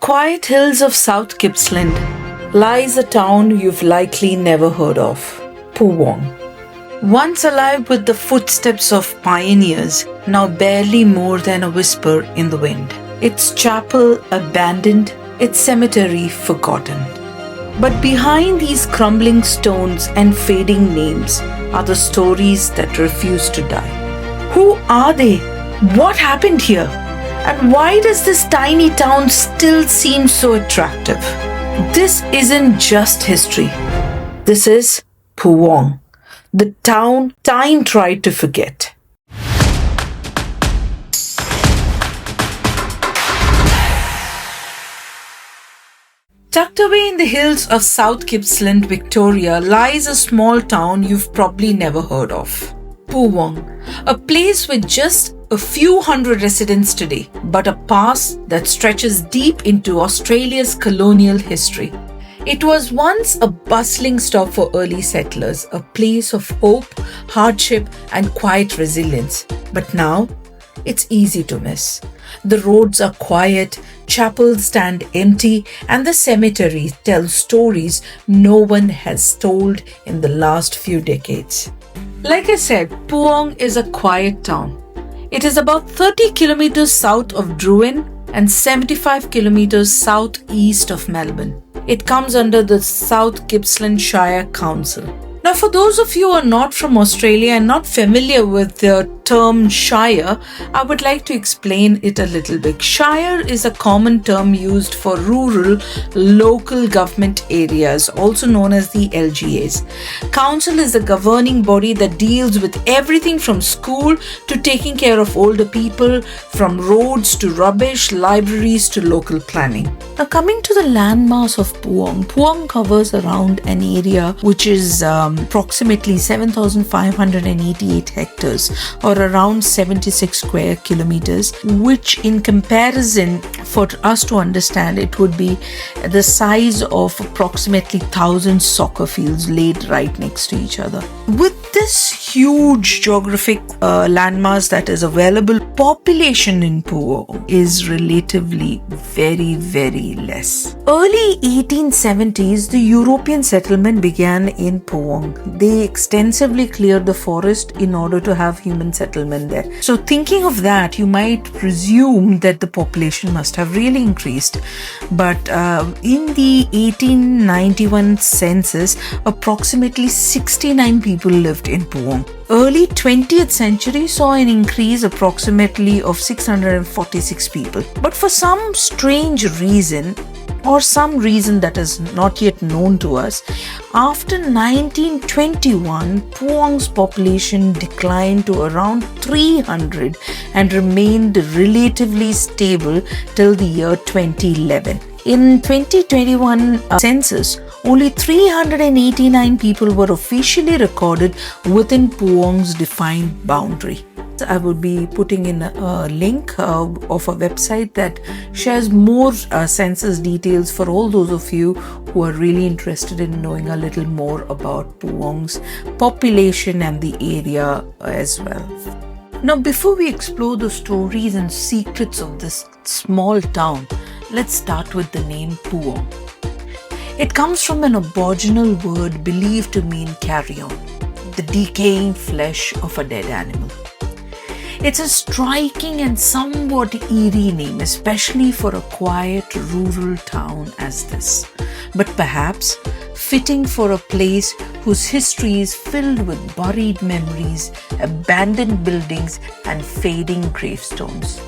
quiet hills of South Gippsland lies a town you've likely never heard of, Poowong. Once alive with the footsteps of pioneers, now barely more than a whisper in the wind. Its chapel abandoned, its cemetery forgotten. But behind these crumbling stones and fading names are the stories that refuse to die. Who are they? What happened here? And why does this tiny town still seem so attractive? This isn't just history. This is Poowong, the town time tried to forget. Tucked away in the hills of South Gippsland, Victoria, lies a small town you've probably never heard of. Poowong, a place with just a few hundred residents today, but a past that stretches deep into Australia's colonial history. It was once a bustling stop for early settlers, a place of hope, hardship, and quiet resilience. But now, it's easy to miss. The roads are quiet, chapels stand empty, and the cemetery tells stories no one has told in the last few decades. Like I said, Poowong is a quiet town. It is about 30 kilometers south of Druin and 75 kilometers southeast of Melbourne. It comes under the South Gippsland Shire Council. Now, for those of you who are not from Australia and not familiar with the term Shire, I would like to explain it a little bit. Shire is a common term used for rural local government areas, also known as the LGAs. Council is the governing body that deals with everything from school to taking care of older people, from roads to rubbish, libraries to local planning. Now, coming to the landmass of Poowong, Poowong covers around an area which is approximately 7,588 hectares or around 76 square kilometers, which in comparison, for us to understand, it would be the size of approximately 1,000 soccer fields laid right next to each other. With this huge geographic landmass that is available, population in Poowong is relatively very, very less. Early 1870s, the European settlement began in Poowong. They extensively cleared the forest in order to have human settlement there. So thinking of that, you might presume that the population must have really increased. But in the 1891 census, approximately 69 people lived in Poowong. Early 20th century saw an increase approximately of 646 people. But for some strange reason, or some reason that is not yet known to us, after 1921, Poowong's population declined to around 300 and remained relatively stable till the year 2011. In 2021 census, only 389 people were officially recorded within Poowong's defined boundary. I would be putting in a link of a website that shares more census details for all those of you who are really interested in knowing a little more about Poowong's population and the area as well. Now, before we explore the stories and secrets of this small town, let's start with the name Poowong. It comes from an Aboriginal word believed to mean carrion, the decaying flesh of a dead animal. It's a striking and somewhat eerie name, especially for a quiet rural town as this, but perhaps fitting for a place whose history is filled with buried memories, abandoned buildings, and fading gravestones.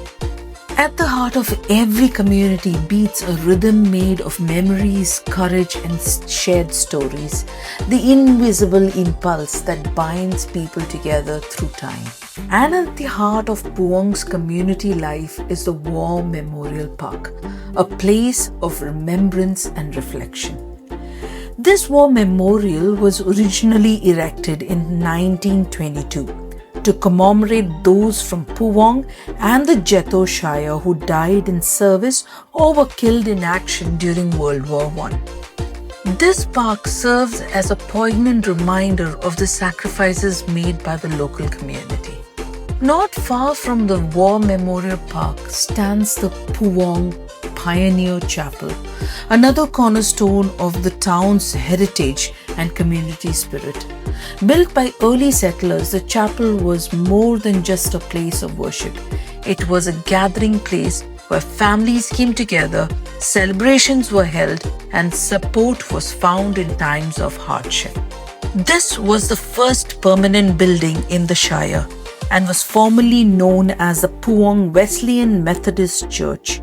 At the heart of every community beats a rhythm made of memories, courage, and shared stories, the invisible impulse that binds people together through time. And at the heart of Poowong's community life is the War Memorial Park, a place of remembrance and reflection. This war memorial was originally erected in 1922. To commemorate those from Poowong and the Jetho Shire who died in service or were killed in action during World War I. This park serves as a poignant reminder of the sacrifices made by the local community. Not far from the War Memorial Park stands the Poowong Pioneer Chapel, another cornerstone of the town's heritage and community spirit. Built by early settlers, the chapel was more than just a place of worship. It was a gathering place where families came together, celebrations were held, and support was found in times of hardship. This was the first permanent building in the Shire and was formerly known as the Poowong Wesleyan Methodist Church.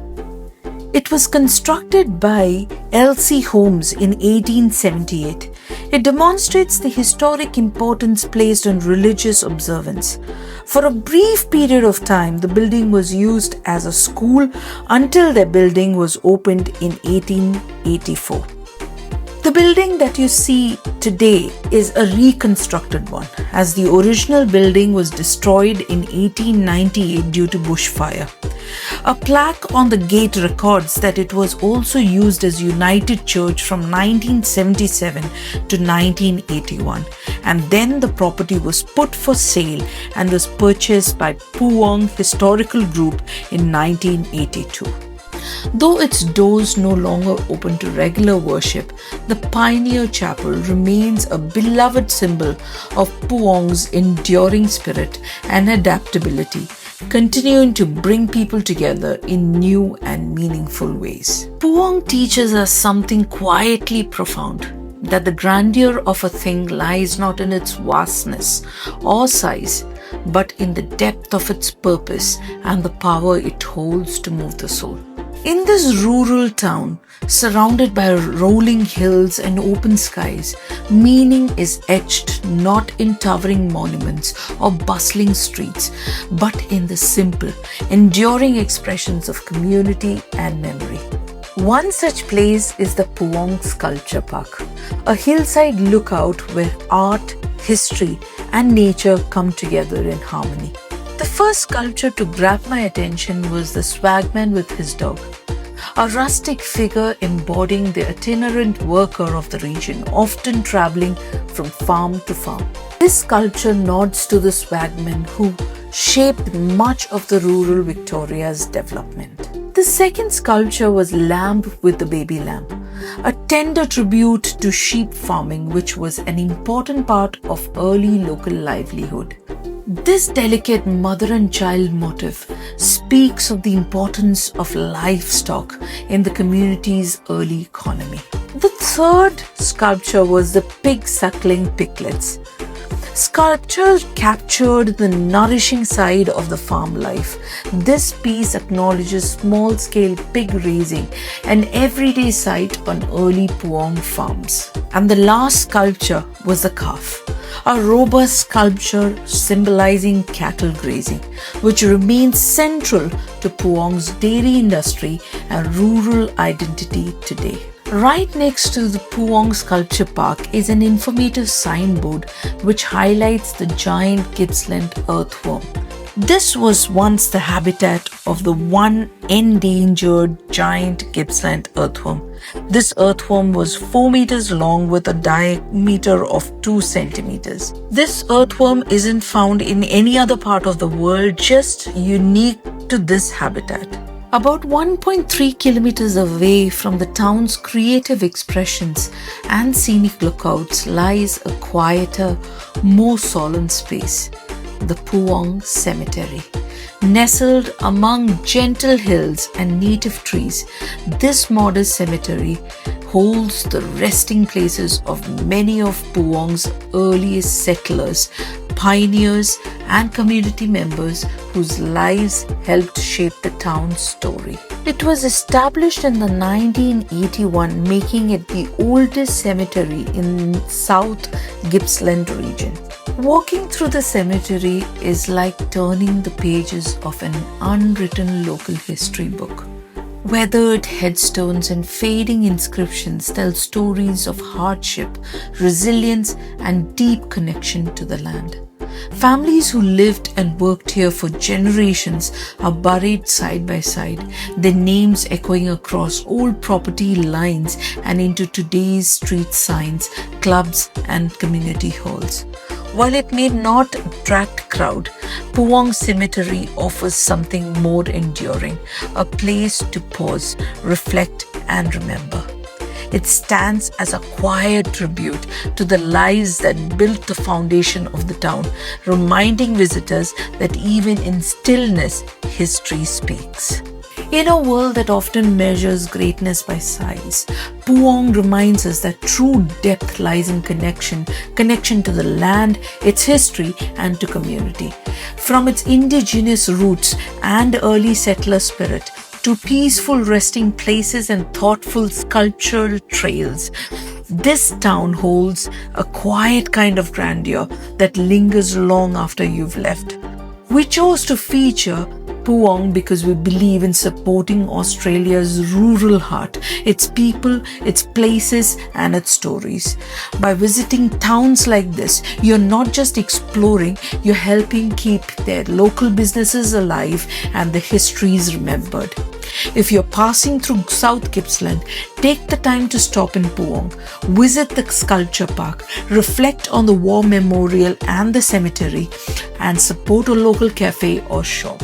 It was constructed by L.C. Holmes in 1878. It demonstrates the historic importance placed on religious observance. For a brief period of time, the building was used as a school until their building was opened in 1884. The building that you see today is a reconstructed one, as the original building was destroyed in 1898 due to bushfire. A plaque on the gate records that it was also used as United Church from 1977 to 1981, and then the property was put for sale and was purchased by Poowong Historical Group in 1982. Though its doors no longer open to regular worship, the Pioneer Chapel remains a beloved symbol of Poowong's enduring spirit and adaptability, continuing to bring people together in new and meaningful ways. Poowong teaches us something quietly profound, that the grandeur of a thing lies not in its vastness or size, but in the depth of its purpose and the power it holds to move the soul. In this rural town, surrounded by rolling hills and open skies, meaning is etched not in towering monuments or bustling streets, but in the simple, enduring expressions of community and memory. One such place is the Poowong Sculpture Park, a hillside lookout where art, history, and nature come together in harmony. The first sculpture to grab my attention was the swagman with his dog, a rustic figure embodying the itinerant worker of the region, often traveling from farm to farm. This sculpture nods to the swagman who shaped much of the rural Victoria's development. The second sculpture was Lamb with the Baby Lamb, a tender tribute to sheep farming, which was an important part of early local livelihood. This delicate mother and child motif speaks of the importance of livestock in the community's early economy. The third sculpture was the pig suckling piglets. Sculpture captured the nourishing side of the farm life. This piece acknowledges small-scale pig raising, an everyday sight on early Poowong farms. And the last sculpture was the calf, a robust sculpture symbolizing cattle grazing, which remains central to Poowong's dairy industry and rural identity today. Right next to the Poowong Sculpture Park is an informative signboard which highlights the Giant Gippsland Earthworm. This was once the habitat of the one endangered Giant Gippsland Earthworm. This earthworm was 4 meters long with a diameter of 2 centimeters. This earthworm isn't found in any other part of the world, just unique to this habitat. About 1.3 kilometers away from the town's creative expressions and scenic lookouts lies a quieter, more solemn space, the Poowong Cemetery. Nestled among gentle hills and native trees, this modest cemetery holds the resting places of many of Poowong's earliest settlers, pioneers, and community members whose lives helped shape the town's story. It was established in the 1981, making it the oldest cemetery in South Gippsland region. Walking through the cemetery is like turning the pages of an unwritten local history book. Weathered headstones and fading inscriptions tell stories of hardship, resilience, and deep connection to the land. Families who lived and worked here for generations are buried side by side, their names echoing across old property lines and into today's street signs, clubs, and community halls. While it may not attract crowd, Poowong Cemetery offers something more enduring, a place to pause, reflect and remember. It stands as a quiet tribute to the lives that built the foundation of the town, reminding visitors that even in stillness, history speaks. In a world that often measures greatness by size, Poowong reminds us that true depth lies in connection to the land, its history, and to community. From its indigenous roots and early settler spirit to peaceful resting places and thoughtful sculptural trails, this town holds a quiet kind of grandeur that lingers long after you've left. We chose to feature Poowong because we believe in supporting Australia's rural heart, its people, its places, and its stories. By visiting towns like this, you're not just exploring, you're helping keep their local businesses alive and the histories remembered. If you're passing through South Gippsland, take the time to stop in Poowong, visit the sculpture park, reflect on the war memorial and the cemetery, and support a local cafe or shop.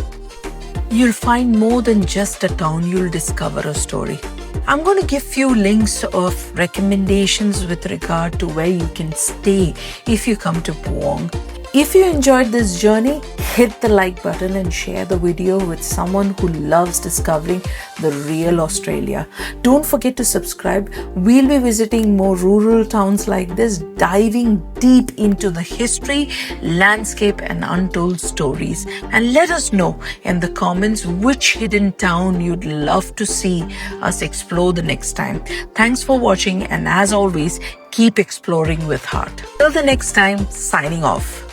You'll find more than just a town, you'll discover a story. I'm going to give few links of recommendations with regard to where you can stay if you come to Poowong. If you enjoyed this journey, hit the like button and share the video with someone who loves discovering the real Australia. Don't forget to subscribe. We'll be visiting more rural towns like this, diving deep into the history, landscape and untold stories. And let us know in the comments which hidden town you'd love to see us explore the next time. Thanks for watching, and as always, keep exploring with heart. Till the next time, signing off.